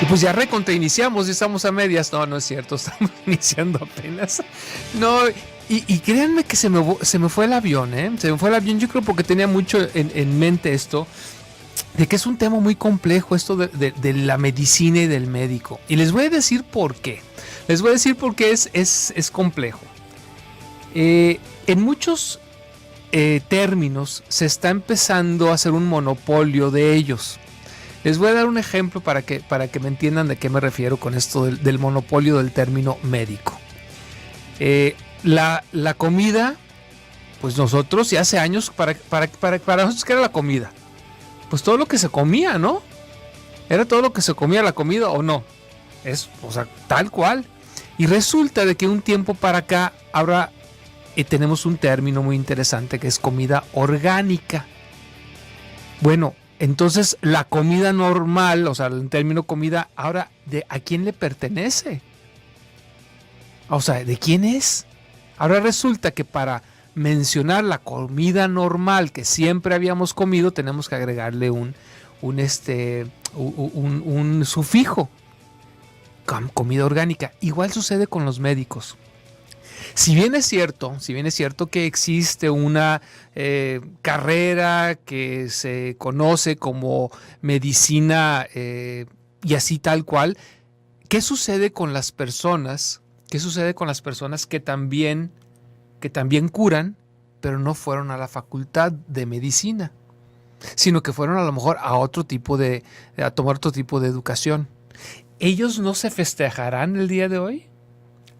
Y pues ya iniciamos y estamos a medias. No, no es cierto, estamos iniciando apenas. No, y créanme que se me fue el avión, ¿eh? Se me fue el avión, yo creo porque tenía mucho en mente esto, de que es un tema muy complejo esto de la medicina y del médico. Y les voy a decir por qué. Les voy a decir por qué es complejo. En muchos términos se está empezando a hacer un monopolio de ellos. Les voy a dar un ejemplo para que me entiendan de qué me refiero con esto del monopolio del término médico. La comida, pues nosotros, y hace años, para nosotros, ¿qué era la comida? Pues todo lo que se comía, ¿no? ¿Era todo lo que se comía la comida o no? O sea, tal cual. Y resulta de que un tiempo para acá, ahora tenemos un término muy interesante que es comida orgánica. Bueno, entonces la comida normal, o sea, el término comida, ahora, ¿a quién le pertenece? O sea, ¿de quién es? Ahora resulta que para mencionar la comida normal que siempre habíamos comido, tenemos que agregarle un sufijo, comida orgánica. Igual sucede con los médicos. Si bien es cierto que existe una carrera que se conoce como medicina y así tal cual, ¿qué sucede con las personas? ¿Qué sucede con las personas que también curan, pero no fueron a la facultad de medicina, sino que fueron a lo mejor a tomar otro tipo de educación? ¿Ellos no se festejarán el día de hoy?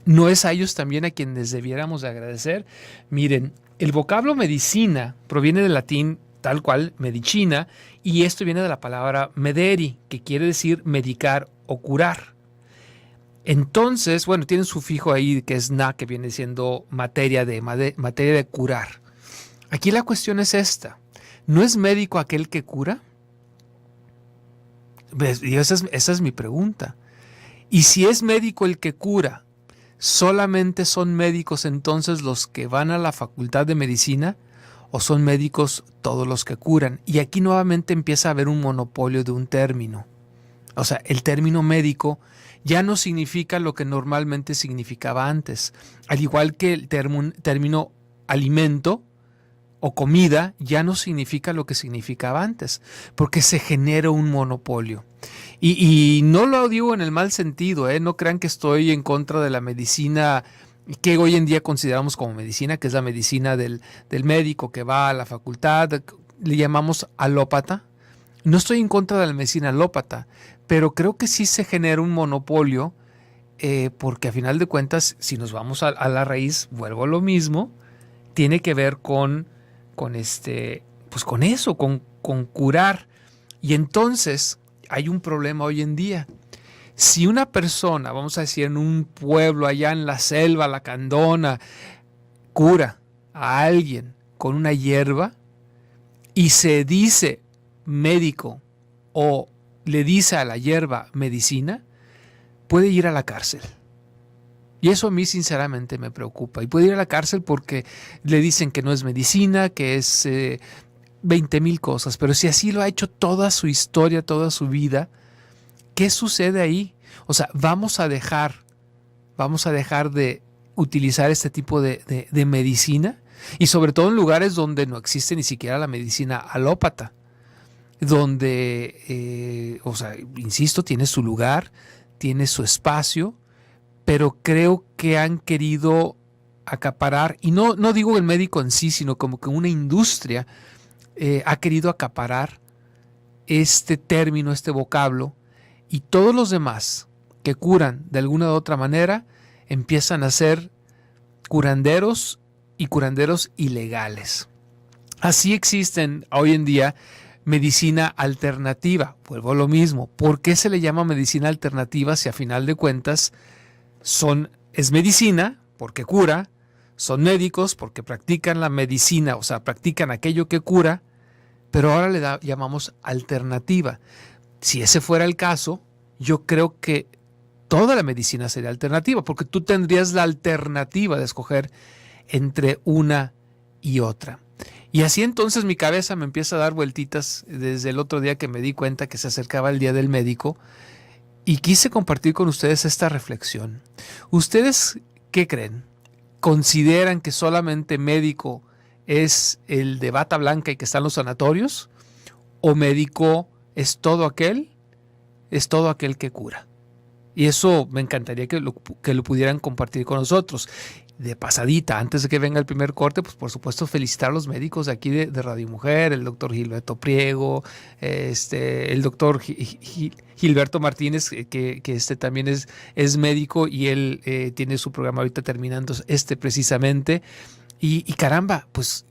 ¿No es a ellos también a quienes debiéramos de agradecer? Miren, el vocablo medicina proviene del latín tal cual, medicina, y esto viene de la palabra mederi, que quiere decir medicar o curar. Entonces, bueno, tiene un sufijo ahí que es na, que viene siendo materia de curar. Aquí la cuestión es esta: ¿no es médico aquel que cura? Y esa es mi pregunta. Y si es médico el que cura, ¿solamente son médicos entonces los que van a la facultad de medicina o son médicos todos los que curan? Y aquí nuevamente empieza a haber un monopolio de un término. O sea, el término médico ya no significa lo que normalmente significaba antes. Al igual que el término alimento o comida ya no significa lo que significaba antes, porque se genera un monopolio. Y no lo digo en el mal sentido, no crean que estoy en contra de la medicina que hoy en día consideramos como medicina, que es la medicina del médico que va a la facultad, le llamamos alópata. No estoy en contra de la medicina alópata, pero creo que sí se genera un monopolio, porque a final de cuentas, si nos vamos a la raíz, vuelvo a lo mismo, tiene que ver pues con eso, con curar. Y entonces hay un problema hoy en día. Si una persona, vamos a decir, en un pueblo allá en la selva, la Candona, cura a alguien con una hierba y se dice médico o le dice a la hierba medicina, puede ir a la cárcel. Y eso a mí sinceramente me preocupa. Y puede ir a la cárcel porque le dicen que no es medicina, que es 20,000 cosas. Pero si así lo ha hecho toda su historia, toda su vida, ¿qué sucede ahí? O sea, vamos a dejar de utilizar este tipo de medicina, y sobre todo en lugares donde no existe ni siquiera la medicina alópata, donde, o sea, insisto, tiene su lugar, tiene su espacio, pero creo que han querido acaparar, y no digo el médico en sí, sino como que una industria ha querido acaparar este término, este vocablo, y todos los demás que curan de alguna u otra manera empiezan a ser curanderos y curanderos ilegales. Así existen hoy en día medicina alternativa. Vuelvo a lo mismo. ¿Por qué se le llama medicina alternativa si a final de cuentas es medicina porque cura, son médicos porque practican la medicina, o sea, practican aquello que cura, pero ahora le llamamos alternativa? Si ese fuera el caso, yo creo que toda la medicina sería alternativa, porque tú tendrías la alternativa de escoger entre una y otra. Y así entonces mi cabeza me empieza a dar vueltitas desde el otro día que me di cuenta que se acercaba el día del médico, y quise compartir con ustedes esta reflexión. ¿Ustedes qué creen? ¿Consideran que solamente médico es el de bata blanca y que está en los sanatorios? ¿O médico es todo aquel que cura? Y eso me encantaría que lo pudieran compartir con nosotros. De pasadita, antes de que venga el primer corte, pues por supuesto felicitar a los médicos de aquí de Radio Mujer, el doctor Gilberto Priego, el doctor Gilberto Martínez, que también es médico y él tiene su programa ahorita terminando precisamente. Y caramba, pues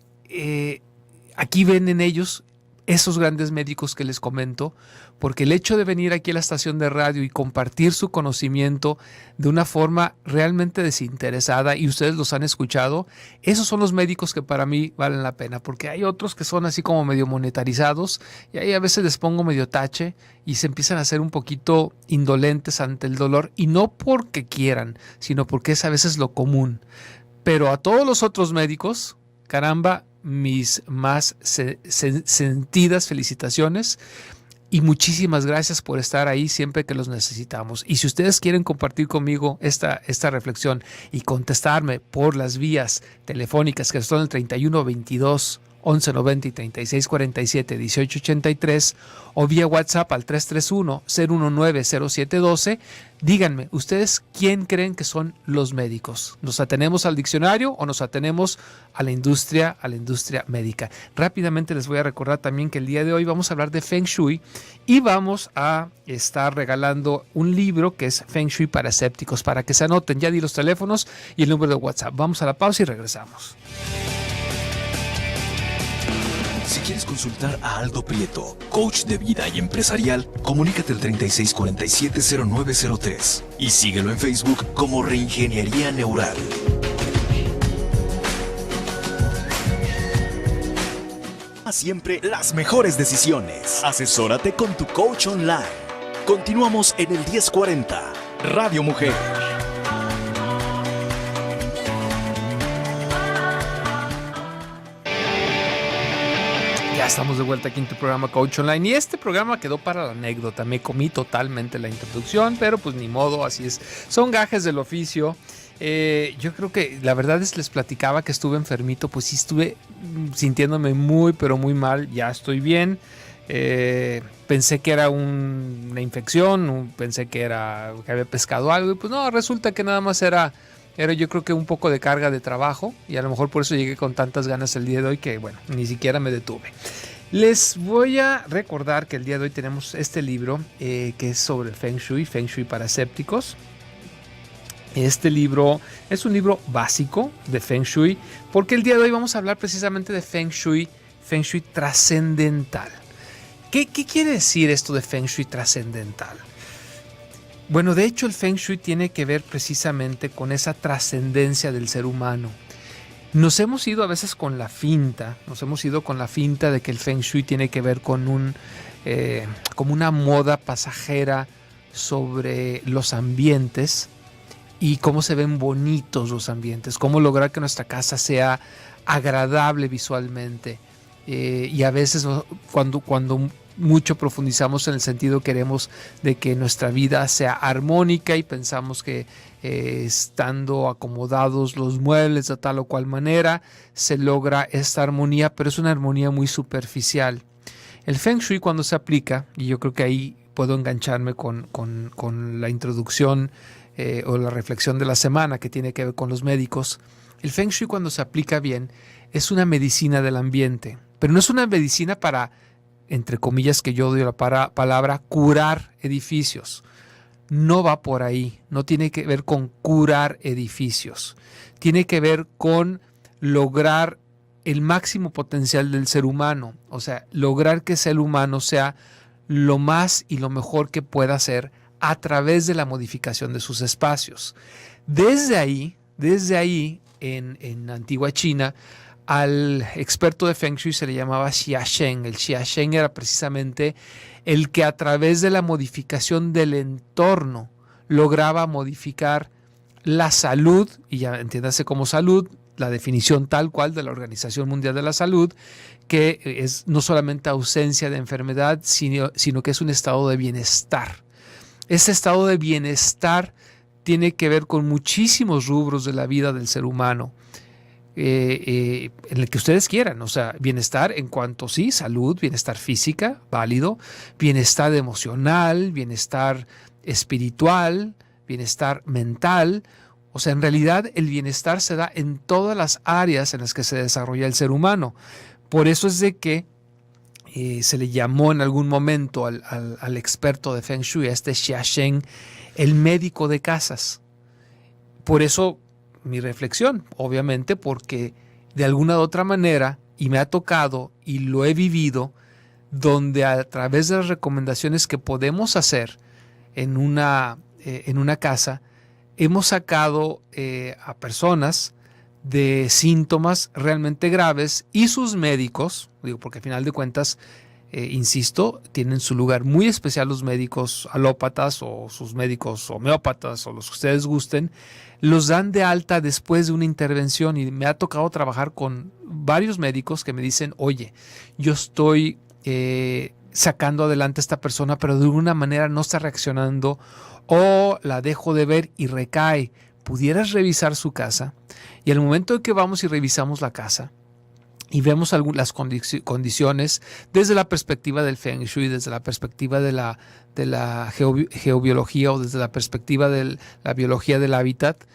aquí ven en ellos esos grandes médicos que les comento, porque el hecho de venir aquí a la estación de radio y compartir su conocimiento de una forma realmente desinteresada, y ustedes los han escuchado, esos son los médicos que para mí valen la pena, porque hay otros que son así como medio monetarizados, y ahí a veces les pongo medio tache y se empiezan a hacer un poquito indolentes ante el dolor, y no porque quieran, sino porque es a veces lo común. Pero a todos los otros médicos, caramba, mis más sentidas felicitaciones y muchísimas gracias por estar ahí siempre que los necesitamos. Y si ustedes quieren compartir conmigo esta reflexión y contestarme por las vías telefónicas que son el 31 22 11 90 y 36 47 18 83 o vía WhatsApp al 331 019 07 12, díganme, ¿ustedes quién creen que son los médicos? ¿Nos atenemos al diccionario o nos atenemos a la industria médica? Rápidamente les voy a recordar también que el día de hoy vamos a hablar de Feng Shui y vamos a estar regalando un libro que es Feng Shui para escépticos, para que se anoten. Ya di los teléfonos y el número de WhatsApp. Vamos a la pausa y regresamos. Si quieres consultar a Aldo Prieto, coach de vida y empresarial, comunícate al 3647-0903 y síguelo en Facebook como Reingeniería Neural. Siempre las mejores decisiones. Asesórate con tu coach online. Continuamos en el 1040, Radio Mujer. Ya estamos de vuelta aquí en tu programa Coach Online y este programa quedó para la anécdota. Me comí totalmente la introducción, pero pues ni modo, así es. Son gajes del oficio. Yo creo que la verdad es, les platicaba que estuve enfermito, pues sí estuve sintiéndome muy, pero muy mal. Ya estoy bien. Pensé que era una infección, pensé que había pescado algo y pues no, resulta que nada más era yo creo que un poco de carga de trabajo y a lo mejor por eso llegué con tantas ganas el día de hoy que bueno, ni siquiera me detuve. Les voy a recordar que el día de hoy tenemos este libro que es sobre el Feng Shui para escépticos. Este libro es un libro básico de Feng Shui porque el día de hoy vamos a hablar precisamente de Feng Shui trascendental. ¿Qué quiere decir esto de Feng Shui trascendental? Bueno, de hecho el Feng Shui tiene que ver precisamente con esa trascendencia del ser humano. Nos hemos ido a veces con la finta, de que el Feng Shui tiene que ver con como una moda pasajera sobre los ambientes y cómo se ven bonitos los ambientes, cómo lograr que nuestra casa sea agradable visualmente. Y a veces cuando mucho profundizamos en el sentido queremos de que nuestra vida sea armónica y pensamos que estando acomodados los muebles de tal o cual manera se logra esta armonía, pero es una armonía muy superficial. El Feng Shui cuando se aplica, y yo creo que ahí puedo engancharme con la introducción o la reflexión de la semana que tiene que ver con los médicos, el Feng Shui cuando se aplica bien es una medicina del ambiente, pero no es una medicina para, entre comillas que yo doy la palabra, curar edificios. No va por ahí, no tiene que ver con curar edificios. Tiene que ver con lograr el máximo potencial del ser humano. O sea, lograr que el ser humano sea lo más y lo mejor que pueda ser a través de la modificación de sus espacios. Desde ahí, en antigua China, al experto de Feng Shui se le llamaba Xia Shen. El Xia Shen era precisamente el que a través de la modificación del entorno lograba modificar la salud, y ya entiéndase como salud, la definición tal cual de la Organización Mundial de la Salud, que es no solamente ausencia de enfermedad, sino que es un estado de bienestar. Ese estado de bienestar tiene que ver con muchísimos rubros de la vida del ser humano, en el que ustedes quieran. O sea, bienestar en cuanto, sí, salud, bienestar física, válido, bienestar emocional, bienestar espiritual, bienestar mental. O sea, en realidad el bienestar se da en todas las áreas en las que se desarrolla el ser humano. Por eso es de que se le llamó en algún momento al experto de Feng Shui, a este Xia Sheng, el médico de casas. Por eso mi reflexión, obviamente, porque de alguna u otra manera, y me ha tocado y lo he vivido, donde a través de las recomendaciones que podemos hacer en una casa, hemos sacado a personas de síntomas realmente graves, y sus médicos, digo, porque al final de cuentas, insisto, tienen su lugar muy especial los médicos alópatas o sus médicos homeópatas o los que ustedes gusten, los dan de alta después de una intervención. Y me ha tocado trabajar con varios médicos que me dicen, oye, yo estoy sacando adelante a esta persona, pero de alguna manera no está reaccionando, o la dejo de ver y recae. ¿Pudieras revisar su casa? Y al momento en que vamos y revisamos la casa y vemos las condiciones desde la perspectiva del Feng Shui, desde la perspectiva de la geobiología, o desde la perspectiva de la biología del hábitat,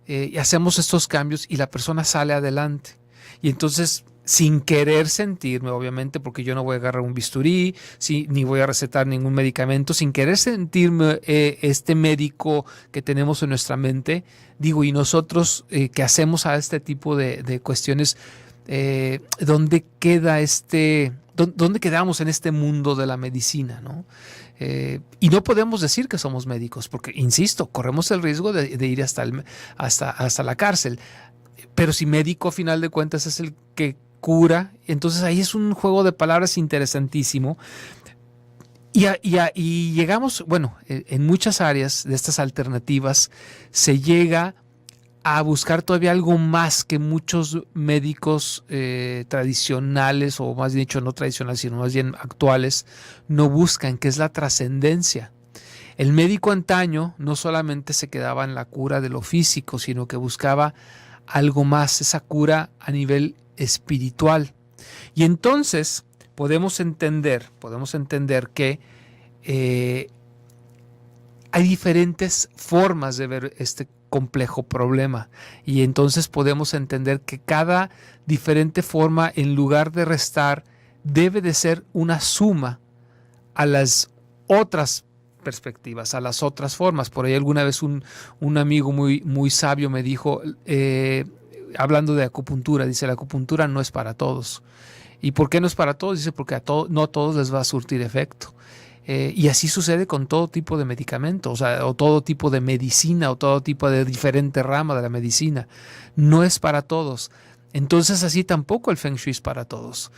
y hacemos estos cambios y la persona sale adelante. Y entonces, sin querer sentirme, obviamente, porque yo no voy a agarrar un bisturí, ni voy a recetar ningún medicamento, sin querer sentirme este médico que tenemos en nuestra mente, digo, y nosotros que hacemos a este tipo de cuestiones, ¿dónde quedamos en este mundo de la medicina, ¿no? Y no podemos decir que somos médicos, porque, insisto, corremos el riesgo de ir hasta la cárcel. Pero si médico, a final de cuentas, es el que cura, entonces ahí es un juego de palabras interesantísimo. Y llegamos, bueno, en muchas áreas de estas alternativas se llega a buscar todavía algo más que muchos médicos tradicionales, o más bien dicho, no tradicionales, sino más bien actuales, no buscan, que es la trascendencia. El médico antaño no solamente se quedaba en la cura de lo físico, sino que buscaba algo más, esa cura a nivel espiritual. Y entonces podemos entender que hay diferentes formas de ver este complejo problema, y entonces podemos entender que cada diferente forma, en lugar de restar, debe de ser una suma a las otras perspectivas, a las otras formas. Por ahí alguna vez un amigo muy sabio me dijo, hablando de acupuntura, dice, la acupuntura no es para todos. ¿Y por qué no es para todos? Dice, porque no a todos les va a surtir efecto. Y así sucede con todo tipo de medicamentos, o todo tipo de medicina, o todo tipo de diferente rama de la medicina. No es para todos. Entonces, así tampoco el Feng Shui es para todos.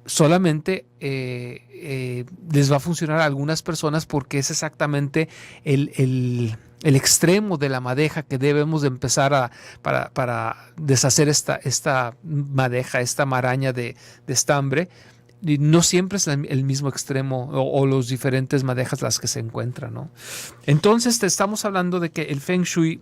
Solamente les va a funcionar a algunas personas, porque es exactamente el extremo de la madeja que debemos de empezar para deshacer esta madeja, esta maraña de estambre. Y no siempre es el mismo extremo o los diferentes madejas las que se encuentran, ¿no? Entonces estamos hablando de que el Feng Shui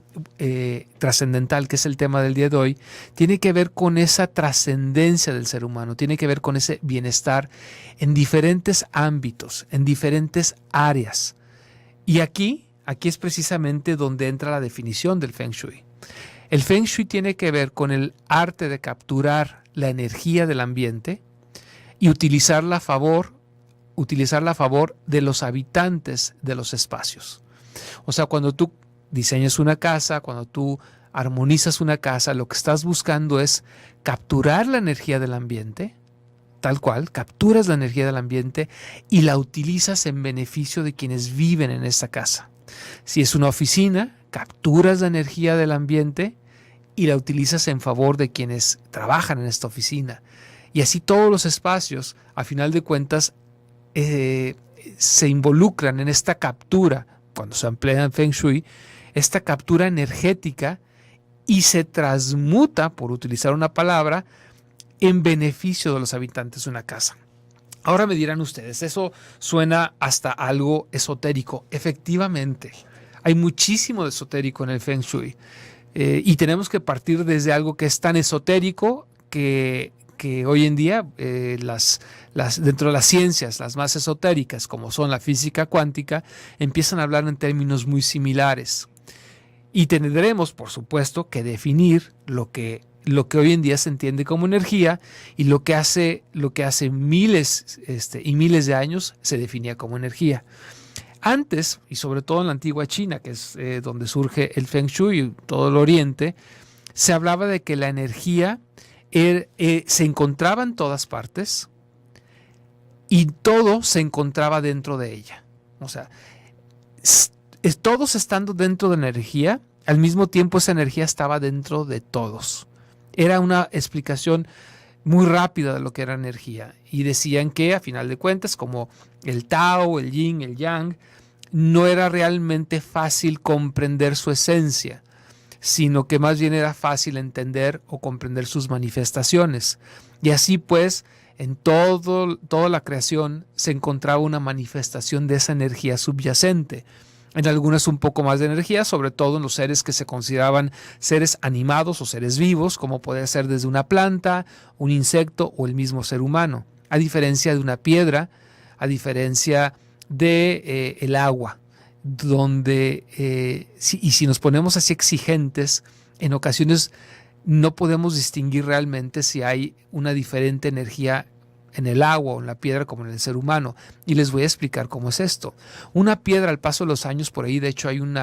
trascendental, que es el tema del día de hoy, tiene que ver con esa trascendencia del ser humano, tiene que ver con ese bienestar en diferentes ámbitos, en diferentes áreas. Y aquí es precisamente donde entra la definición del Feng Shui. El Feng Shui tiene que ver con el arte de capturar la energía del ambiente y utilizarla a favor de los habitantes de los espacios. O sea, cuando tú diseñas una casa, cuando tú armonizas una casa, lo que estás buscando es capturar la energía del ambiente, tal cual, capturas la energía del ambiente y la utilizas en beneficio de quienes viven en esta casa. Si es una oficina, capturas la energía del ambiente y la utilizas en favor de quienes trabajan en esta oficina. Y así todos los espacios, a final de cuentas, se involucran en esta captura, cuando se emplea en Feng Shui, esta captura energética, y se transmuta, por utilizar una palabra, en beneficio de los habitantes de una casa. Ahora me dirán ustedes, eso suena hasta algo esotérico. Efectivamente, hay muchísimo de esotérico en el Feng Shui. Y tenemos que partir desde algo que es tan esotérico que hoy en día dentro de las ciencias, las más esotéricas, como son la física cuántica, empiezan a hablar en términos muy similares. Y tendremos, por supuesto, que definir lo que hoy en día se entiende como energía y lo que hace miles y miles de años se definía como energía. Antes, y sobre todo en la antigua China, que es donde surge el Feng Shui y todo el Oriente, se hablaba de que la energía se encontraba en todas partes y todo se encontraba dentro de ella. O sea, todos estando dentro de la energía, al mismo tiempo esa energía estaba dentro de todos. Era una explicación muy rápida de lo que era energía. Y decían que, a final de cuentas, como el Tao, el Yin, el Yang, no era realmente fácil comprender su esencia, sino que más bien era fácil entender o comprender sus manifestaciones. Y así pues, en toda la creación se encontraba una manifestación de esa energía subyacente. En algunas un poco más de energía, sobre todo en los seres que se consideraban seres animados o seres vivos, como puede ser desde una planta, un insecto o el mismo ser humano. A diferencia de una piedra, a diferencia de el agua, donde si nos ponemos así exigentes, en ocasiones no podemos distinguir realmente si hay una diferente energía en el agua o en la piedra como en el ser humano. Y les voy a explicar cómo es esto. Una piedra, al paso de los años, por ahí de hecho hay un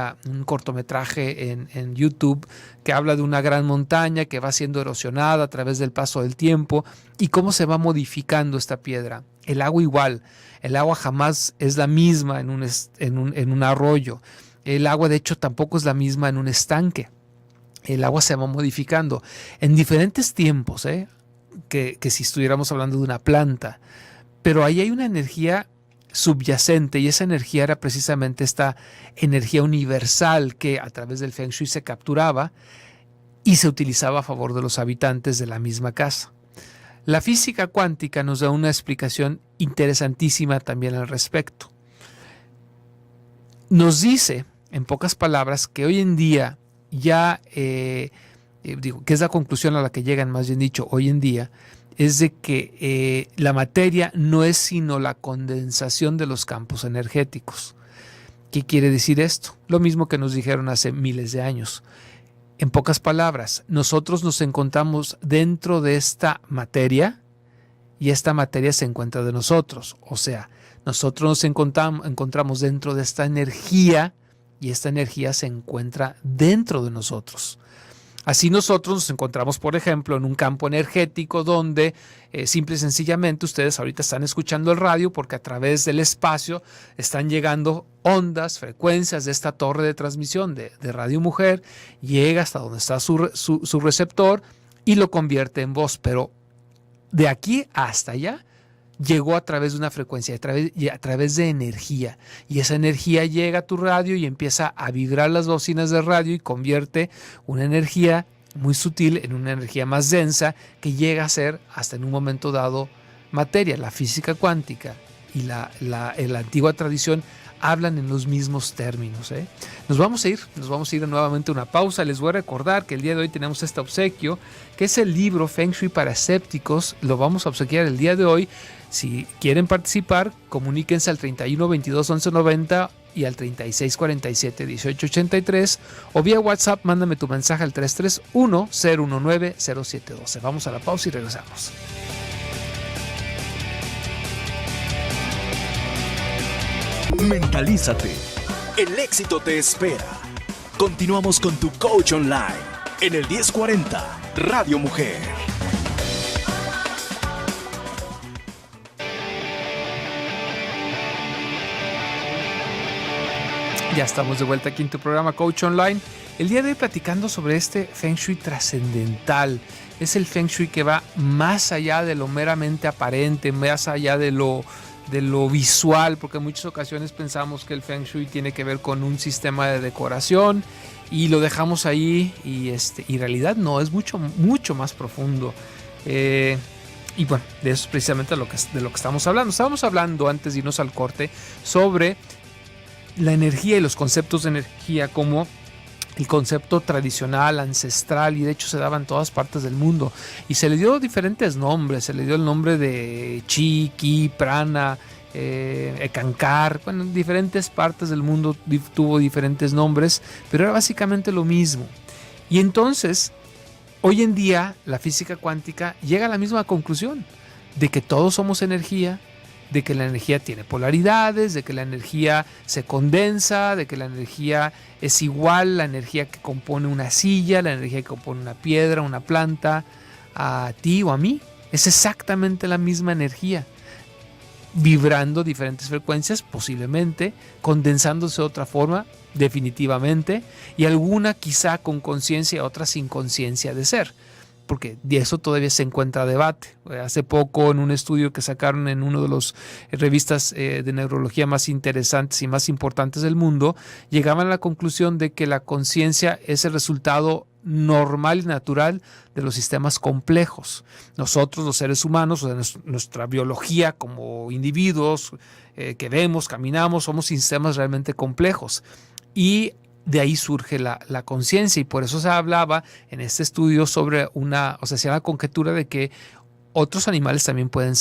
cortometraje en YouTube que habla de una gran montaña que va siendo erosionada a través del paso del tiempo y cómo se va modificando esta piedra. El agua igual. El agua jamás es la misma en un arroyo. El agua de hecho tampoco es la misma en un estanque. El agua se va modificando en diferentes tiempos, que si estuviéramos hablando de una planta. Pero ahí hay una energía subyacente y esa energía era precisamente esta energía universal que a través del Feng Shui se capturaba y se utilizaba a favor de los habitantes de la misma casa. La física cuántica nos da una explicación interesantísima también al respecto. Nos dice, en pocas palabras, que hoy en día ya, que es la conclusión a la que llegan, más bien dicho, hoy en día, es de que la materia no es sino la condensación de los campos energéticos. ¿Qué quiere decir esto? Lo mismo que nos dijeron hace miles de años. En pocas palabras, nosotros nos encontramos dentro de esta materia y esta materia se encuentra de nosotros. O sea, nosotros nos encontramos dentro de esta energía y esta energía se encuentra dentro de nosotros. Así nosotros nos encontramos, por ejemplo, en un campo energético donde simple y sencillamente ustedes ahorita están escuchando el radio porque a través del espacio están llegando ondas, frecuencias de esta torre de transmisión de Radio Mujer, llega hasta donde está su receptor y lo convierte en voz, pero de aquí hasta allá llegó a través de una frecuencia, a través de energía. Y esa energía llega a tu radio y empieza a vibrar las bocinas de radio y convierte una energía muy sutil en una energía más densa que llega a ser, hasta en un momento dado, materia. La física cuántica y la antigua tradición hablan en los mismos términos. Nos vamos a ir nuevamente a una pausa. Les voy a recordar que el día de hoy tenemos este obsequio, que es el libro Feng Shui para escépticos. Lo vamos a obsequiar el día de hoy. Si quieren participar, comuníquense al 31 22 11 90 y al 36 47 18 83 o vía WhatsApp, mándame tu mensaje al 331 019 0712. Vamos a la pausa y regresamos. Mentalízate. El éxito te espera. Continuamos con tu coach online en el 1040 Radio Mujer. Ya estamos de vuelta aquí en tu programa Coach Online. El día de hoy platicando sobre este Feng Shui trascendental. Es el Feng Shui que va más allá de lo meramente aparente, más allá de lo visual, porque en muchas ocasiones pensamos que el Feng Shui tiene que ver con un sistema de decoración y lo dejamos ahí y en realidad no, es mucho, mucho más profundo. Y bueno, de eso es precisamente de lo que estamos hablando. Estábamos hablando antes de irnos al corte sobre la energía y los conceptos de energía como el concepto tradicional, ancestral, y de hecho se daba en todas partes del mundo. Y se le dio diferentes nombres. Se le dio el nombre de Chi, Ki, Prana, Ekankar. Bueno, en diferentes partes del mundo tuvo diferentes nombres, pero era básicamente lo mismo. Y entonces, hoy en día, la física cuántica llega a la misma conclusión, de que todos somos energía, de que la energía tiene polaridades, de que la energía se condensa, de que la energía es igual, la energía que compone una silla, la energía que compone una piedra, una planta, a ti o a mí. Es exactamente la misma energía, vibrando diferentes frecuencias, posiblemente, condensándose de otra forma, definitivamente, y alguna quizá con conciencia, otra sin conciencia de ser, porque de eso todavía se encuentra debate. Hace poco, en un estudio que sacaron en una de las revistas de neurología más interesantes y más importantes del mundo, llegaban a la conclusión de que la conciencia es el resultado normal y natural de los sistemas complejos. Nosotros, los seres humanos, o sea, nuestra biología como individuos que vemos, caminamos, somos sistemas realmente complejos. Y de ahí surge la conciencia, y por eso se hablaba en este estudio sobre se hacía la conjetura de que otros animales también pueden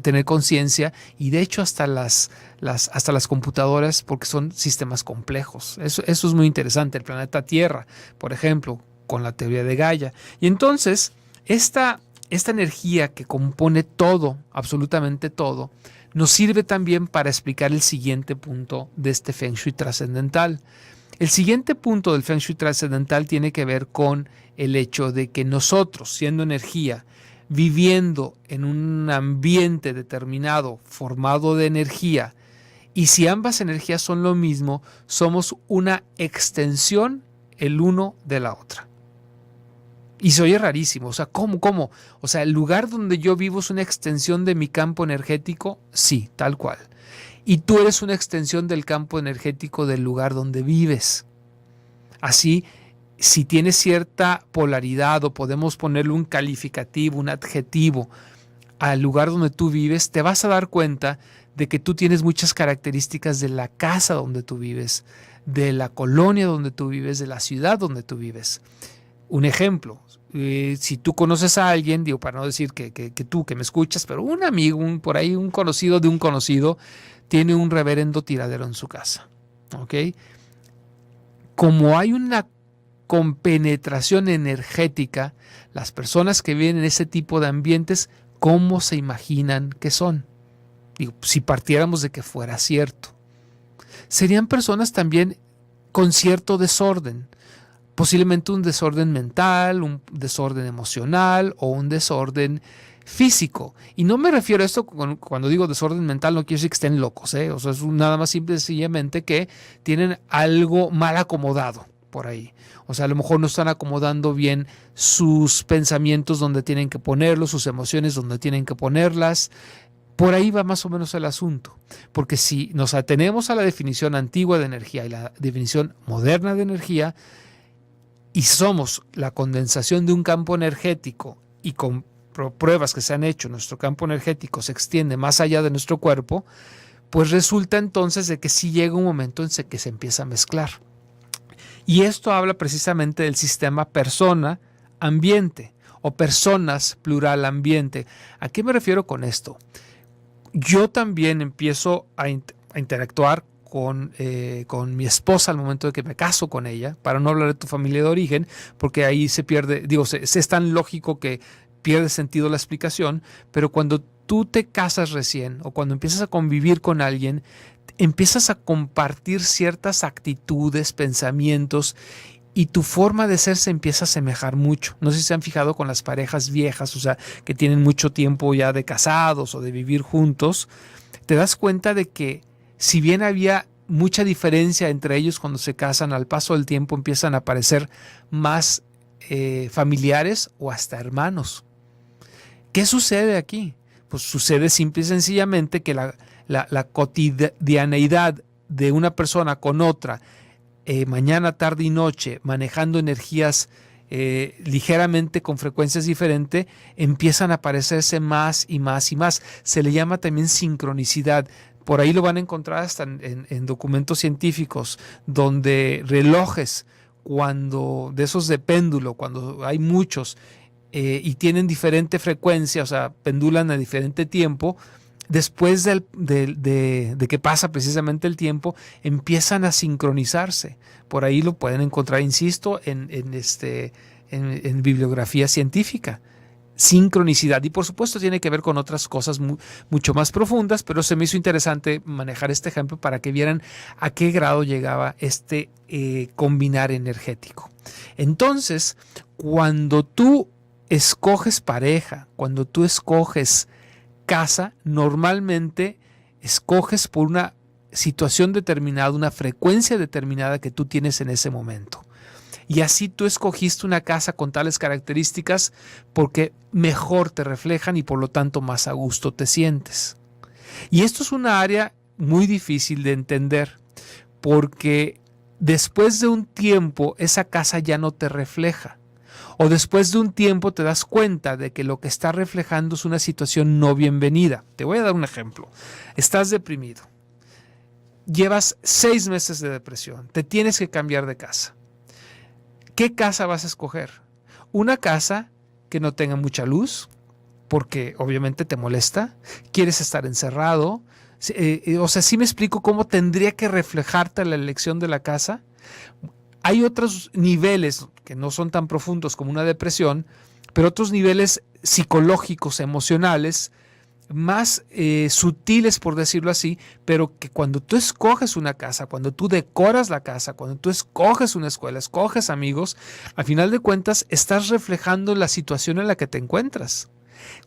tener conciencia, y de hecho hasta las computadoras, porque son sistemas complejos. Eso es muy interesante. El planeta Tierra, por ejemplo, con la teoría de Gaia. Y entonces, esta energía que compone todo, absolutamente todo, nos sirve también para explicar el siguiente punto de este Feng Shui trascendental. El siguiente punto del Feng Shui trascendental tiene que ver con el hecho de que nosotros, siendo energía, viviendo en un ambiente determinado, formado de energía, y si ambas energías son lo mismo, somos una extensión el uno de la otra. Y se oye rarísimo, o sea, ¿cómo? O sea, el lugar donde yo vivo es una extensión de mi campo energético, sí, tal cual. Y tú eres una extensión del campo energético del lugar donde vives. Así, si tienes cierta polaridad, o podemos ponerle un calificativo, un adjetivo al lugar donde tú vives, te vas a dar cuenta de que tú tienes muchas características de la casa donde tú vives, de la colonia donde tú vives, de la ciudad donde tú vives. Un ejemplo, si tú conoces a alguien, digo, para no decir que tú que me escuchas, pero un amigo, por ahí un conocido de un conocido, tiene un reverendo tiradero en su casa, ¿ok? Como hay una compenetración energética, las personas que viven en ese tipo de ambientes, ¿cómo se imaginan que son? Digo, si partiéramos de que fuera cierto, serían personas también con cierto desorden. Posiblemente un desorden mental, un desorden emocional o un desorden físico. Y no me refiero a esto cuando digo desorden mental, no quiero decir que estén locos, O sea, es nada más simple y sencillamente que tienen algo mal acomodado por ahí. O sea, a lo mejor no están acomodando bien sus pensamientos donde tienen que ponerlos, sus emociones donde tienen que ponerlas. Por ahí va más o menos el asunto. Porque si nos atenemos a la definición antigua de energía y la definición moderna de energía, y somos la condensación de un campo energético, y con pruebas que se han hecho, nuestro campo energético se extiende más allá de nuestro cuerpo, pues resulta entonces de que sí llega un momento en que se empieza a mezclar. Y esto habla precisamente del sistema persona-ambiente, o personas plural ambiente. ¿A qué me refiero con esto? Yo también empiezo a interactuar con mi esposa al momento de que me caso con ella, para no hablar de tu familia de origen, porque ahí se pierde, es tan lógico que pierde sentido la explicación, pero cuando tú te casas recién o cuando empiezas a convivir con alguien, empiezas a compartir ciertas actitudes, pensamientos, y tu forma de ser se empieza a asemejar mucho. No sé si se han fijado con las parejas viejas, o sea, que tienen mucho tiempo ya de casados o de vivir juntos, te das cuenta de que si bien había mucha diferencia entre ellos cuando se casan, al paso del tiempo empiezan a parecer más familiares o hasta hermanos. ¿Qué sucede aquí? Pues sucede simple y sencillamente que la cotidianeidad de una persona con otra, mañana, tarde y noche, manejando energías ligeramente con frecuencias diferentes, empiezan a aparecerse más y más y más. Se le llama también sincronicidad. Por ahí lo van a encontrar hasta en documentos científicos, donde relojes, cuando de esos de péndulo, cuando hay muchos y tienen diferente frecuencia, o sea, pendulan a diferente tiempo, después de que pasa precisamente el tiempo, empiezan a sincronizarse. Por ahí lo pueden encontrar, insisto, en bibliografía científica. Sincronicidad. Y por supuesto tiene que ver con otras cosas mucho más profundas, pero se me hizo interesante manejar este ejemplo para que vieran a qué grado llegaba este combinar energético. Entonces, cuando tú escoges pareja, cuando tú escoges casa, normalmente escoges por una situación determinada, una frecuencia determinada que tú tienes en ese momento. Y así tú escogiste una casa con tales características porque mejor te reflejan y por lo tanto más a gusto te sientes. Y esto es una área muy difícil de entender porque después de un tiempo esa casa ya no te refleja. O después de un tiempo te das cuenta de que lo que está reflejando es una situación no bienvenida. Te voy a dar un ejemplo. Estás deprimido. Llevas 6 meses de depresión. Te tienes que cambiar de casa. ¿Qué casa vas a escoger? Una casa que no tenga mucha luz, porque obviamente te molesta. Quieres estar encerrado. O sea, ¿sí me explico cómo tendría que reflejarte la elección de la casa? Hay otros niveles que no son tan profundos como una depresión, pero otros niveles psicológicos, emocionales, más sutiles, por decirlo así, pero que cuando tú escoges una casa, cuando tú decoras la casa, cuando tú escoges una escuela, escoges amigos, al final de cuentas estás reflejando la situación en la que te encuentras.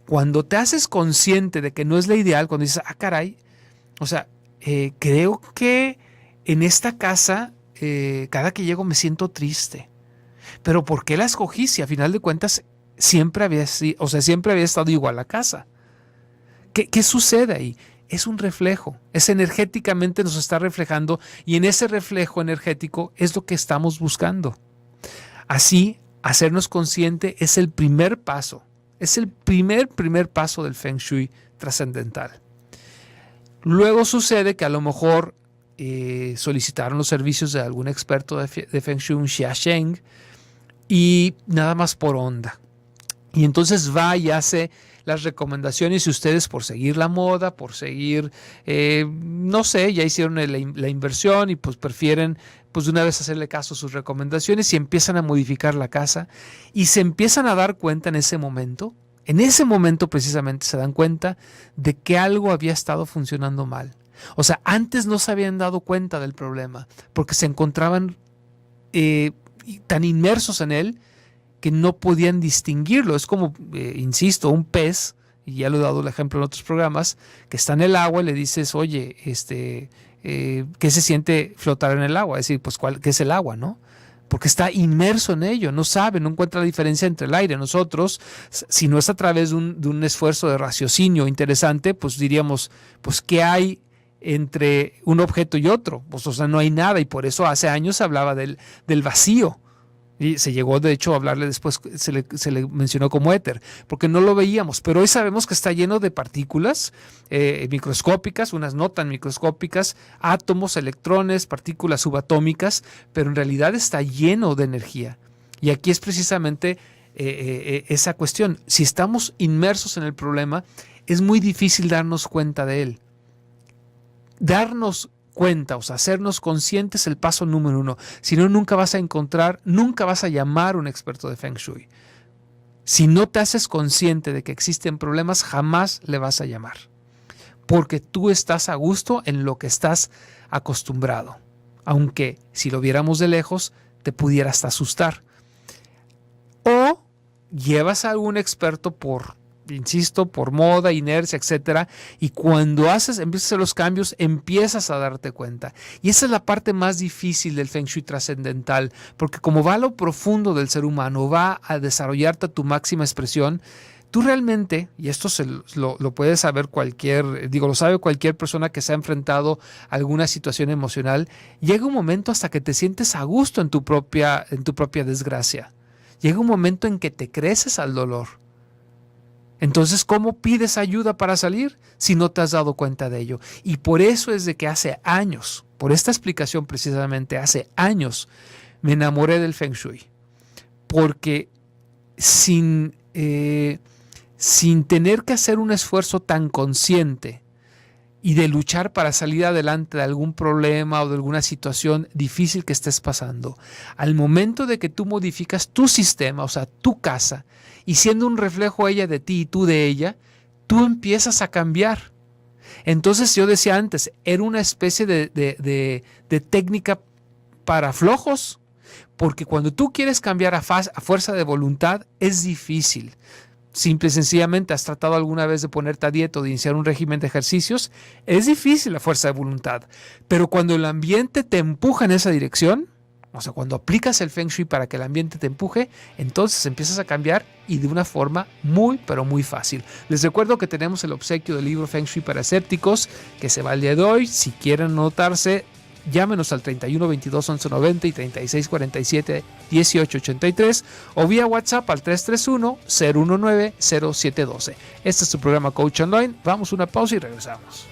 Cuando te haces consciente de que no es la ideal, cuando dices, caray, o sea, creo que en esta casa cada que llego me siento triste. Pero ¿por qué la escogí si a final de cuentas siempre había estado igual la casa? ¿Qué sucede ahí? Es un reflejo, es energéticamente nos está reflejando y en ese reflejo energético es lo que estamos buscando. Así, hacernos consciente es el primer paso, es el primer paso del Feng Shui trascendental. Luego sucede que a lo mejor solicitaron los servicios de algún experto de Feng Shui, un Xia Sheng, y nada más por onda. Y entonces va y hace las recomendaciones y ustedes por seguir la moda, por seguir, no sé, ya hicieron la inversión y pues prefieren pues de una vez hacerle caso a sus recomendaciones y empiezan a modificar la casa y se empiezan a dar cuenta en ese momento precisamente se dan cuenta de que algo había estado funcionando mal. O sea, antes no se habían dado cuenta del problema porque se encontraban tan inmersos en él que no podían distinguirlo. Es como, insisto, un pez, y ya lo he dado el ejemplo en otros programas, que está en el agua y le dices, oye, ¿qué se siente flotar en el agua? Es decir, pues, ¿qué es el agua, no? Porque está inmerso en ello, no sabe, no encuentra la diferencia entre el aire. Nosotros, si no es a través de un esfuerzo de raciocinio interesante, pues diríamos, pues, ¿qué hay entre un objeto y otro? Pues, o sea, no hay nada, y por eso hace años se hablaba del vacío. Y se llegó, de hecho, a hablarle después, se le mencionó como éter, porque no lo veíamos. Pero hoy sabemos que está lleno de partículas microscópicas, unas no tan microscópicas, átomos, electrones, partículas subatómicas, pero en realidad está lleno de energía. Y aquí es precisamente esa cuestión. Si estamos inmersos en el problema, es muy difícil darnos cuenta de él. Darnos cuenta, o sea, hacernos conscientes es el paso número 1. Si no, nunca vas a llamar a un experto de Feng Shui. Si no te haces consciente de que existen problemas, jamás le vas a llamar. Porque tú estás a gusto en lo que estás acostumbrado. Aunque si lo viéramos de lejos, te pudiera hasta asustar. O llevas a algún experto por moda, inercia, etcétera, y cuando empiezas a hacer los cambios, empiezas a darte cuenta. Y esa es la parte más difícil del Feng Shui trascendental, porque como va a lo profundo del ser humano, va a desarrollarte a tu máxima expresión, tú realmente, y esto lo puede saber lo sabe cualquier persona que se ha enfrentado a alguna situación emocional, llega un momento hasta que te sientes a gusto en tu propia desgracia. Llega un momento en que te creces al dolor. Entonces, ¿cómo pides ayuda para salir si no te has dado cuenta de ello? Y por eso es de que hace años, por esta explicación precisamente, hace años me enamoré del Feng Shui. Porque sin tener que hacer un esfuerzo tan consciente y de luchar para salir adelante de algún problema o de alguna situación difícil que estés pasando, al momento de que tú modificas tu sistema, o sea, tu casa, y siendo un reflejo ella de ti y tú de ella, tú empiezas a cambiar. Entonces yo decía antes, era una especie de técnica para flojos, porque cuando tú quieres cambiar a fuerza de voluntad es difícil. Simple y sencillamente has tratado alguna vez de ponerte a dieta o de iniciar un régimen de ejercicios, es difícil la fuerza de voluntad. Pero cuando el ambiente te empuja en esa dirección, o sea, cuando aplicas el Feng Shui para que el ambiente te empuje, entonces empiezas a cambiar y de una forma muy, pero muy fácil. Les recuerdo que tenemos el obsequio del libro Feng Shui para escépticos, que se va el día de hoy. Si quieren anotarse, llámenos al 31 22 11 90 y 36 47 18 83 o vía WhatsApp al 331 019 0712. Este es tu programa Coach Online. Vamos a una pausa y regresamos.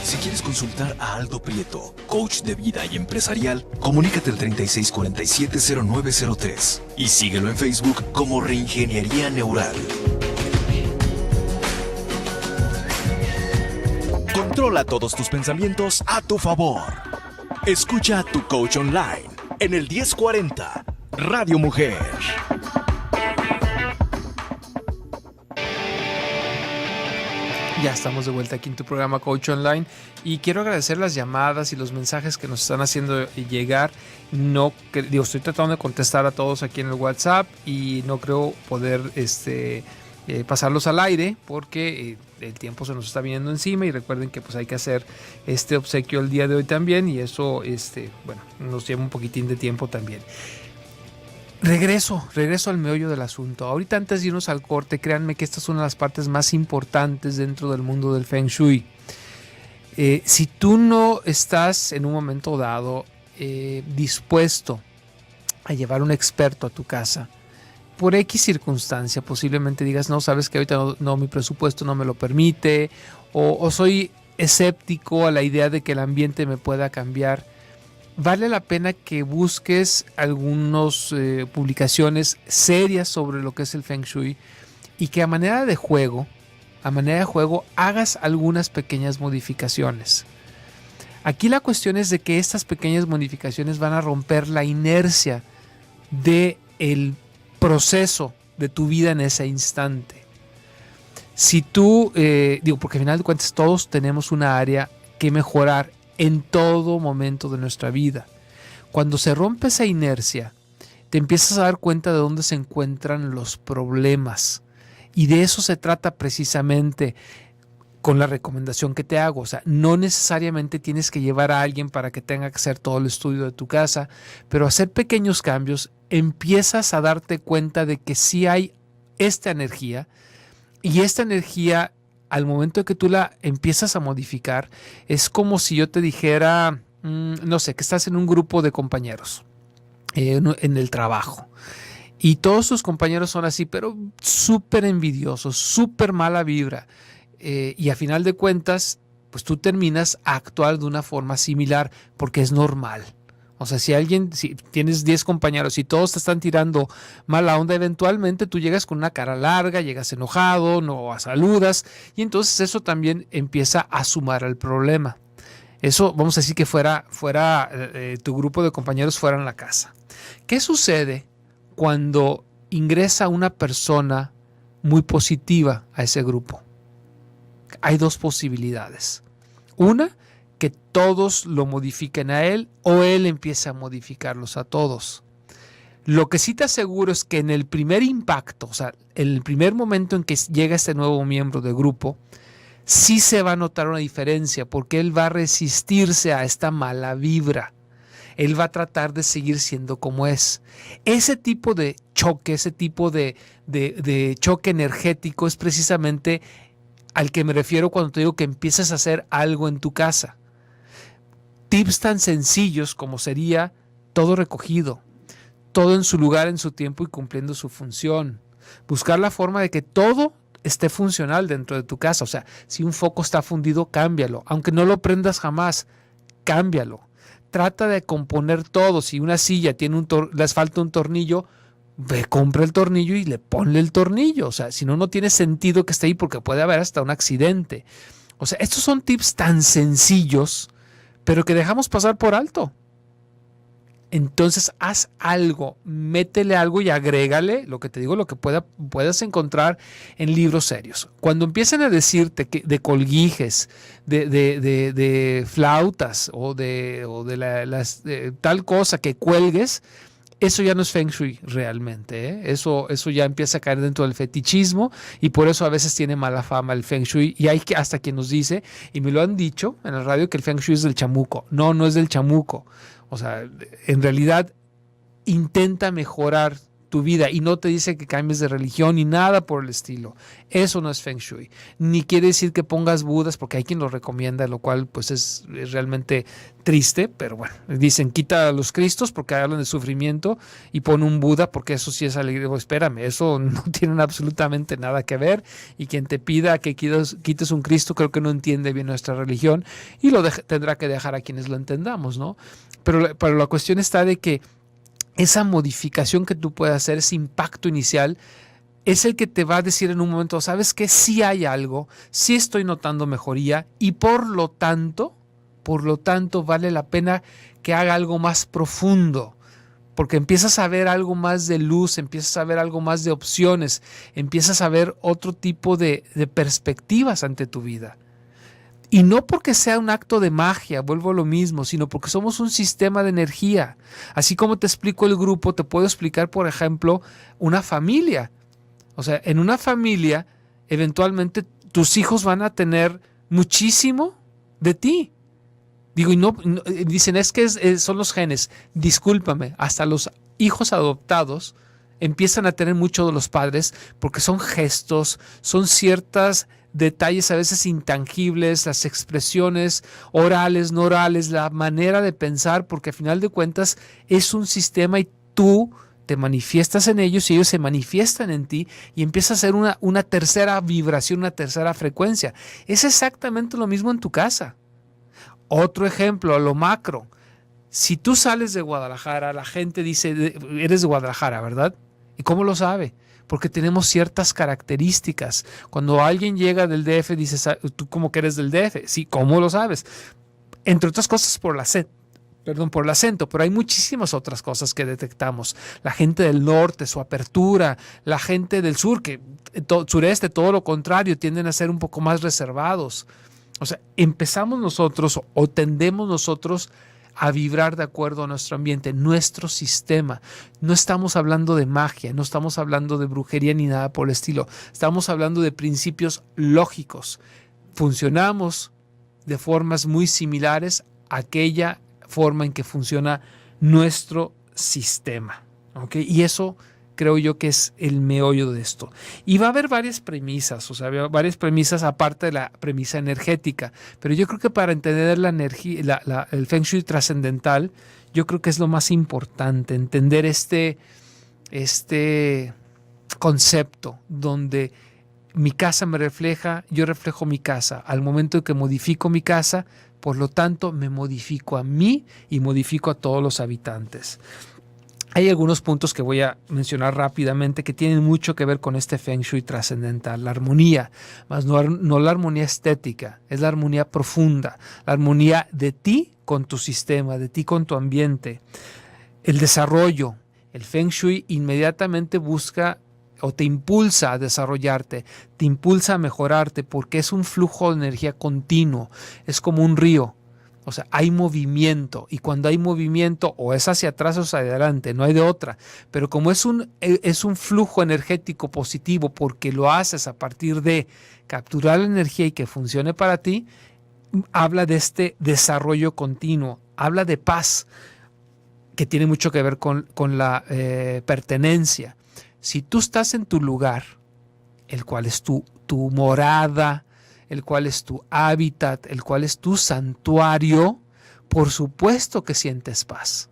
Si quieres consultar a Aldo Prieto, coach de vida y empresarial, comunícate al 3647-0903 y síguelo en Facebook como Reingeniería Neural. Controla todos tus pensamientos a tu favor. Escucha a tu coach online en el 1040 Radio Mujer. Ya estamos de vuelta aquí en tu programa Coach Online y quiero agradecer las llamadas y los mensajes que nos están haciendo llegar. Estoy tratando de contestar a todos aquí en el WhatsApp y no creo poder pasarlos al aire porque el tiempo se nos está viniendo encima y recuerden que pues hay que hacer este obsequio el día de hoy también y eso nos lleva un poquitín de tiempo también. Regreso al meollo del asunto. Ahorita antes de irnos al corte, créanme que esta es una de las partes más importantes dentro del mundo del Feng Shui. Si tú no estás en un momento dado dispuesto a llevar un experto a tu casa, por X circunstancia, posiblemente digas, no, sabes que ahorita no, mi presupuesto no me lo permite, o soy escéptico a la idea de que el ambiente me pueda cambiar. Vale la pena que busques algunas publicaciones serias sobre lo que es el Feng Shui y que a manera de juego hagas algunas pequeñas modificaciones. Aquí la cuestión es de que estas pequeñas modificaciones van a romper la inercia del proceso de tu vida en ese instante. Si tú, porque al final de cuentas todos tenemos una área que mejorar en todo momento de nuestra vida. Cuando se rompe esa inercia, te empiezas a dar cuenta de dónde se encuentran los problemas. Y de eso se trata precisamente con la recomendación que te hago. O sea, no necesariamente tienes que llevar a alguien para que tenga que hacer todo el estudio de tu casa, pero hacer pequeños cambios, empiezas a darte cuenta de que sí hay esta energía y esta energía al momento de que tú la empiezas a modificar, es como si yo te dijera, no sé, que estás en un grupo de compañeros en el trabajo y todos tus compañeros son así, pero súper envidiosos, súper mala vibra y a final de cuentas, pues tú terminas a actuar de una forma similar porque es normal. O sea, si tienes 10 compañeros y todos te están tirando mala onda, eventualmente tú llegas con una cara larga, llegas enojado, no saludas y entonces eso también empieza a sumar al problema. Eso, vamos a decir que fuera tu grupo de compañeros fuera en la casa. ¿Qué sucede cuando ingresa una persona muy positiva a ese grupo? Hay dos posibilidades. Una, que todos lo modifiquen a él o él empiece a modificarlos a todos. Lo que sí te aseguro es que en el primer impacto, o sea, en el primer momento en que llega este nuevo miembro del grupo, sí se va a notar una diferencia porque él va a resistirse a esta mala vibra. Él va a tratar de seguir siendo como es. Ese tipo de choque, ese tipo de choque energético es precisamente al que me refiero cuando te digo que empieces a hacer algo en tu casa. tips tan sencillos como sería todo recogido, todo en su lugar, en su tiempo y cumpliendo su función. Buscar la forma de que todo esté funcional dentro de tu casa. O sea, si un foco está fundido, cámbialo. Aunque no lo prendas jamás, cámbialo. Trata de componer todo. Si una silla tiene les falta un tornillo, ve, compra el tornillo y le ponle el tornillo. O sea, si no, no tiene sentido que esté ahí porque puede haber hasta un accidente. O sea, estos son tips tan sencillos, pero que dejamos pasar por alto. Entonces haz algo, métele algo y agrégale lo que te digo, lo que puedas encontrar en libros serios. Cuando empiecen a decirte que de colguijes, de flautas o de tal cosa que cuelgues, eso ya no es Feng Shui realmente, ¿eh? Eso ya empieza a caer dentro del fetichismo y por eso a veces tiene mala fama el Feng Shui. Y hay hasta quien nos dice, y me lo han dicho en la radio, que el Feng Shui es del chamuco. No, no es del chamuco. O sea, en realidad intenta mejorar tu vida y no te dice que cambies de religión ni nada por el estilo. Eso no es Feng Shui. Ni quiere decir que pongas budas, porque hay quien lo recomienda, lo cual pues es realmente triste, pero bueno, dicen quita a los cristos porque hablan de sufrimiento y pon un Buda porque eso sí es alegría. Espérame, eso no tiene absolutamente nada que ver, y quien te pida que quites un Cristo creo que no entiende bien nuestra religión y tendrá que dejar a quienes lo entendamos, ¿no? Pero la cuestión está de que esa modificación que tú puedes hacer, ese impacto inicial, es el que te va a decir en un momento, ¿sabes qué? Sí hay algo, sí estoy notando mejoría y por lo tanto vale la pena que haga algo más profundo, porque empiezas a ver algo más de luz, empiezas a ver algo más de opciones, empiezas a ver otro tipo de perspectivas ante tu vida. Y no porque sea un acto de magia, vuelvo a lo mismo, sino porque somos un sistema de energía. Así como te explico el grupo, te puedo explicar, por ejemplo, una familia. O sea, en una familia, eventualmente tus hijos van a tener muchísimo de ti. Digo, y no dicen, es que son los genes. Discúlpame, hasta los hijos adoptados empiezan a tener mucho de los padres porque son gestos, son ciertas detalles a veces intangibles, las expresiones orales, no orales, la manera de pensar, porque al final de cuentas es un sistema y tú te manifiestas en ellos y ellos se manifiestan en ti y empieza a ser una tercera vibración, una tercera frecuencia. Es exactamente lo mismo en tu casa. Otro ejemplo, a lo macro. Si tú sales de Guadalajara, la gente dice, eres de Guadalajara, ¿verdad? ¿Y cómo lo sabe? Porque tenemos ciertas características. Cuando alguien llega del DF, dices, ¿tú cómo que eres del DF? Sí, ¿cómo lo sabes? Entre otras cosas por el acento, pero hay muchísimas otras cosas que detectamos. La gente del norte, su apertura, la gente del sur, sureste, todo lo contrario, tienden a ser un poco más reservados. O sea, empezamos nosotros o tendemos nosotros a vibrar de acuerdo a nuestro ambiente, nuestro sistema. No estamos hablando de magia, no estamos hablando de brujería ni nada por el estilo. Estamos hablando de principios lógicos. Funcionamos de formas muy similares a aquella forma en que funciona nuestro sistema. ¿Okay? Y eso creo yo que es el meollo de esto. Y va a haber varias premisas, o sea, varias premisas aparte de la premisa energética, pero yo creo que para entender la energía, el Feng Shui trascendental, yo creo que es lo más importante, entender este concepto donde mi casa me refleja, yo reflejo mi casa. Al momento que modifico mi casa, por lo tanto, me modifico a mí y modifico a todos los habitantes. Hay algunos puntos que voy a mencionar rápidamente que tienen mucho que ver con este Feng Shui trascendental. La armonía, más no la armonía estética, es la armonía profunda, la armonía de ti con tu sistema, de ti con tu ambiente. El desarrollo, el Feng Shui inmediatamente busca o te impulsa a desarrollarte, te impulsa a mejorarte porque es un flujo de energía continuo, es como un río. O sea, hay movimiento y cuando hay movimiento o es hacia atrás o hacia adelante, no hay de otra. Pero como es un flujo energético positivo porque lo haces a partir de capturar la energía y que funcione para ti, habla de este desarrollo continuo, habla de paz, que tiene mucho que ver con la pertenencia. Si tú estás en tu lugar, el cual es tu morada, el cual es tu hábitat, el cual es tu santuario, por supuesto que sientes paz.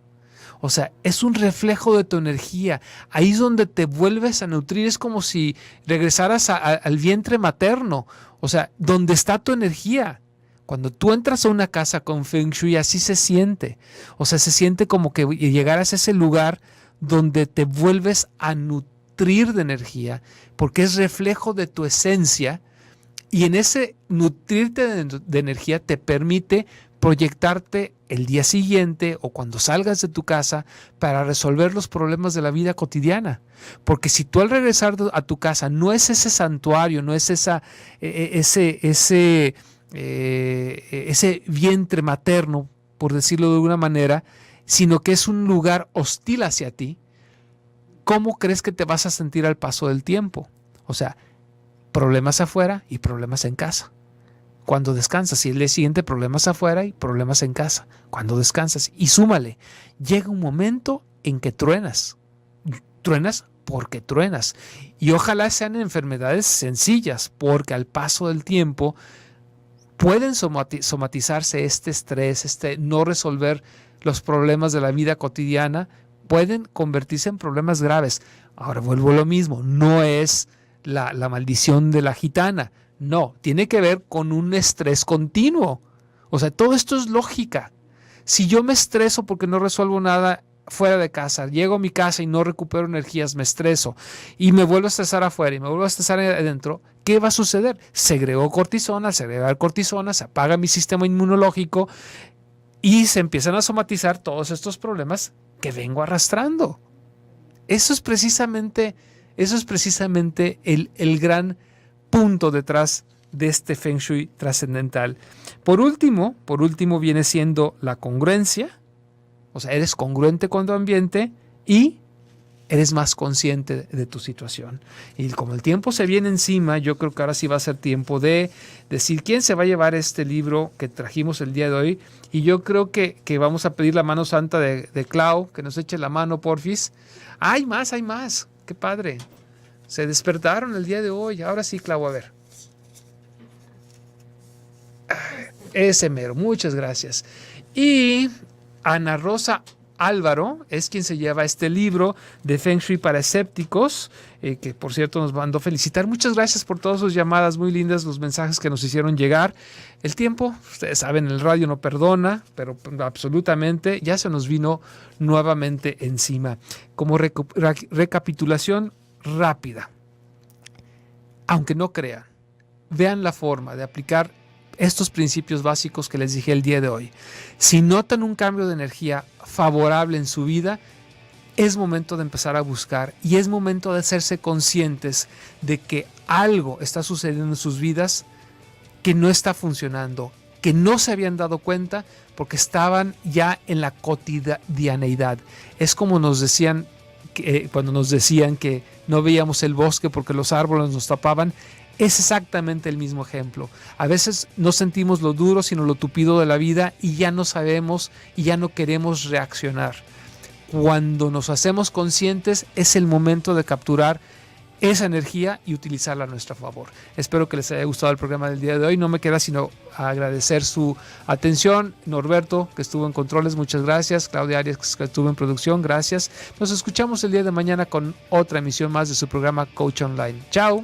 O sea, es un reflejo de tu energía. Ahí es donde te vuelves a nutrir. Es como si regresaras al vientre materno. O sea, donde está tu energía. Cuando tú entras a una casa con Feng Shui, así se siente. O sea, se siente como que llegaras a ese lugar donde te vuelves a nutrir de energía, porque es reflejo de tu esencia. Y en ese nutrirte de energía te permite proyectarte el día siguiente o cuando salgas de tu casa para resolver los problemas de la vida cotidiana. Porque si tú al regresar a tu casa no es ese santuario, no es ese vientre materno, por decirlo de alguna manera, sino que es un lugar hostil hacia ti, ¿cómo crees que te vas a sentir al paso del tiempo? O sea, problemas afuera y problemas en casa. Cuando descansas, y el día siguiente problemas afuera y problemas en casa. Cuando descansas, y súmale, llega un momento en que truenas. Truenas porque truenas. Y ojalá sean enfermedades sencillas, porque al paso del tiempo pueden somatizarse este estrés, no resolver los problemas de la vida cotidiana, pueden convertirse en problemas graves. Ahora vuelvo a lo mismo, no es la maldición de la gitana. No, tiene que ver con un estrés continuo. O sea, todo esto es lógica. Si yo me estreso porque no resuelvo nada fuera de casa, llego a mi casa y no recupero energías, me estreso y me vuelvo a estresar afuera y me vuelvo a estresar adentro, ¿qué va a suceder? Segrego cortisona, se apaga mi sistema inmunológico y se empiezan a somatizar todos estos problemas que vengo arrastrando. Eso es precisamente el gran punto detrás de este Feng Shui trascendental. Por último viene siendo la congruencia. O sea, eres congruente con tu ambiente y eres más consciente de tu situación. Y como el tiempo se viene encima, yo creo que ahora sí va a ser tiempo de decir quién se va a llevar este libro que trajimos el día de hoy. Y yo creo que vamos a pedir la mano santa de Clau, que nos eche la mano, porfis. Hay más. Qué padre. Se despertaron el día de hoy. Ahora sí, Clau, a ver. Ese mero, muchas gracias. Y Ana Rosa Álvaro es quien se lleva este libro de Feng Shui para escépticos, que por cierto nos mandó felicitar. Muchas gracias por todas sus llamadas, muy lindas los mensajes que nos hicieron llegar. El tiempo, ustedes saben, el radio no perdona, pero absolutamente ya se nos vino nuevamente encima. Como recapitulación rápida, aunque no crean, vean la forma de aplicar estos principios básicos que les dije el día de hoy. Si notan un cambio de energía favorable en su vida, es momento de empezar a buscar y es momento de hacerse conscientes de que algo está sucediendo en sus vidas que no está funcionando, que no se habían dado cuenta porque estaban ya en la cotidianeidad. Es como nos decían cuando nos decían que no veíamos el bosque porque los árboles nos tapaban. Es exactamente el mismo ejemplo. A veces no sentimos lo duro, sino lo tupido de la vida y ya no sabemos y ya no queremos reaccionar. Cuando nos hacemos conscientes es el momento de capturar esa energía y utilizarla a nuestro favor. Espero que les haya gustado el programa del día de hoy. No me queda sino agradecer su atención. Norberto, que estuvo en controles, muchas gracias. Claudia Arias, que estuvo en producción, gracias. Nos escuchamos el día de mañana con otra emisión más de su programa Coach Online. Chao.